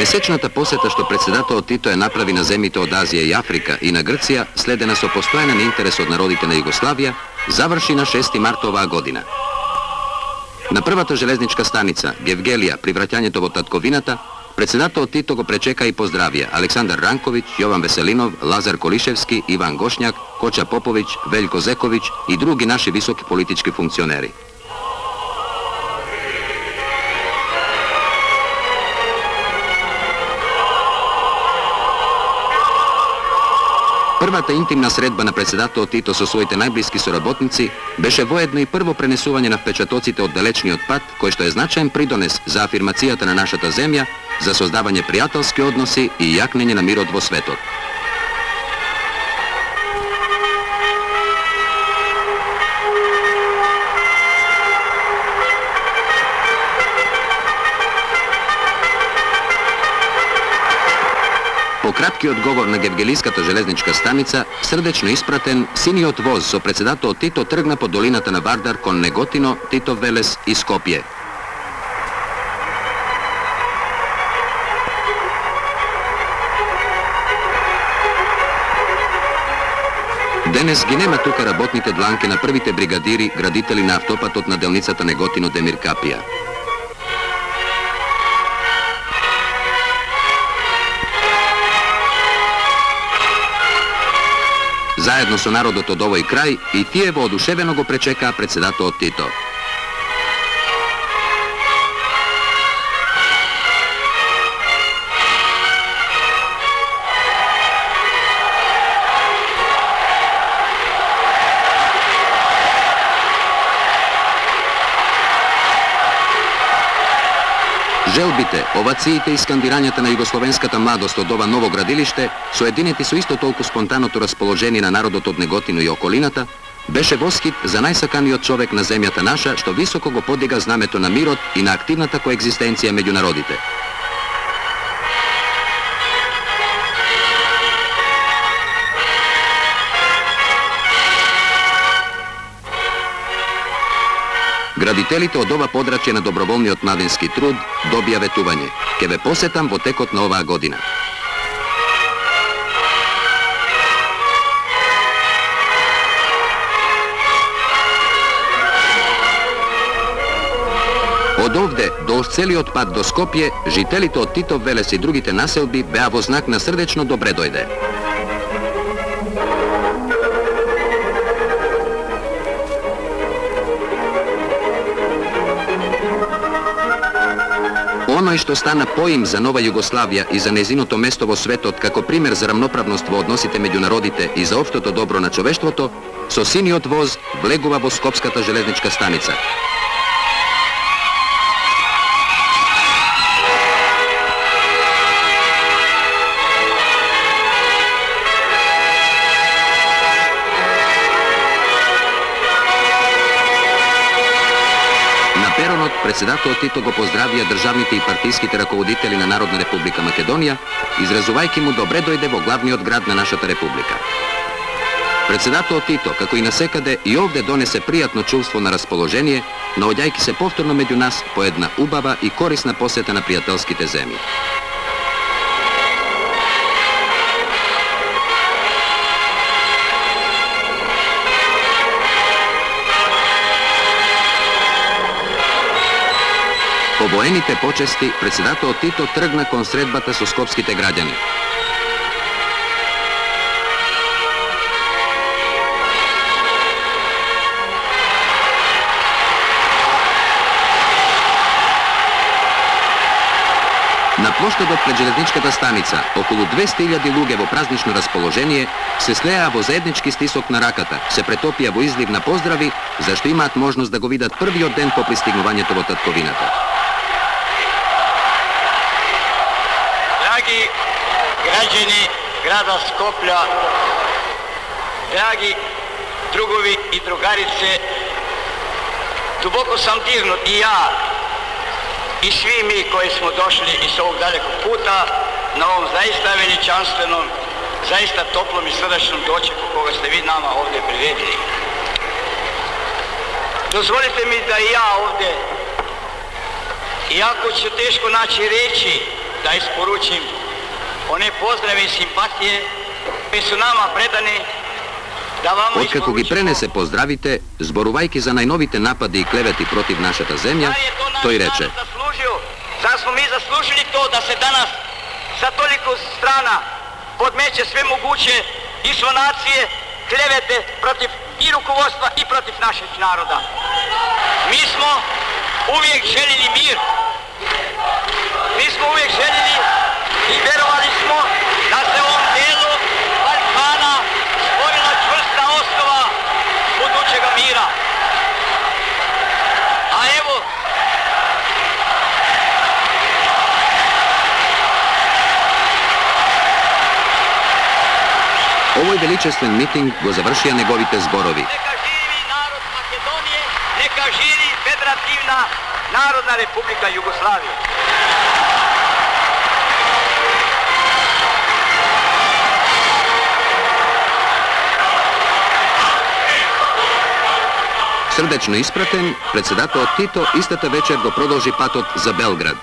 Месечната посета што председателот Тито ја направи на земите од Азија и Африка и на Грција, следена со постојанен интерес од народите на Југославија, заврши на 6 март оваа година. На првата железничка станица, Гевгелија, при враќањето во татковината, председателот Тито го пречека и поздравија Александар Ранковиќ, Јован Веселинов, Лазар Колишевски, Иван Гошњак, Коча Поповиќ, Велјко Зековиќ и други наши високи политички функционери. Првата интимна средба на председателот Тито со своите најблиски соработници беше воедно и прво пренесување на впечатоците од далечниот пат, кој што е значаен придонес за афирмацијата на нашата земја, за создавање пријателски односи и јакнење на мирот во светот. По краткиот говор на Гевгелиската железничка станица, срдечно испратен, синиот воз со председателот Тито тргна по долината на Вардар кон Неготино, Титов Велес и Скопје. Денес ги нема тука работните дланки на првите бригадири, градители на автопатот на делницата Неготино Демир Капија. Заедно со народот од овој крај, и тие воодушевено го пречекаа председателот Тито. Желбите, овациите и скандирањата на југословенската младост од ова ново градилиште, соединети со исто толку спонтаното расположение на народот од Неготино и околината, беше восхит за најсаканиот човек на земјата наша, што високо го подига знамето на мирот и на активната коегзистенција меѓу народите. Градителите од ова подрачје на доброволниот младински труд добија ветување. Ке ве посетам во текот на оваа година. Од овде до целиот пат до Скопје, жителите од Титов Велес и другите населби беа во знак на срдечно добре дојде. Оној што стана поим за нова Југославија и за незиното место во светот како пример за рамноправност во односите меѓу народите и за општото добро на човештвото, со синиот воз влегува во Скопската железничка станица. Председателот Тито го поздравија државните и партиските раководители на Народна република Македонија, изразувајќи му добре дојде во главниот град на нашата република. Председателот Тито, како и насекаде, и овде донесе пријатно чувство на расположение, наоѓајќи се повторно меѓу нас по една убава и корисна посета на пријателските земји. По воените почести, председателот Тито тргна кон средбата со скопските граѓани. На плоштадот пред железничката станица, околу 200.000 луѓе во празнично расположение се слеа во заеднички стисок на раката, се претопија во излив на поздрави, зашто имаат можност да го видат првиот ден по пристигнувањето во татковината. Драги граѓани града Скопје, драги другови и другарице, дубоко сам дирнут и ја, и svi mi koji smo došli iz ovog dalekog puta na ovom zaista veličanstvenom, zaista toplom i srdačnom dočeku koga ste vi nama ovdje priredili. Dozvolite mi da i ja ovdje, iako ću teško naći reći da isporučim one pozdrave i simpatije koji su nama predani da vama Od kako gi prenese pozdravite, zboru vajki za najnovite napadi i kleveti protiv našata zemlja, to i reče. Zar smo mi zaslužili to da se danas sa toliko strana podmeće sve moguće insinuacije, klevete protiv i rukovodstva i protiv našeg naroda. Mi smo uvijek željeli mir. Mi smo uvijek željeli i vjerovali smo da se u ovom dijelu Balkana stvorila čvrsta osnova budućega mira. A evo, Ovoj veličestven miting go završija negovite zborovi. neka živi narod Makedonije, neka živi Federativna Narodna Republika Jugoslavije. Srdečno ispraten, predsedato Tito istata večer go prodolži patot za Belgrad.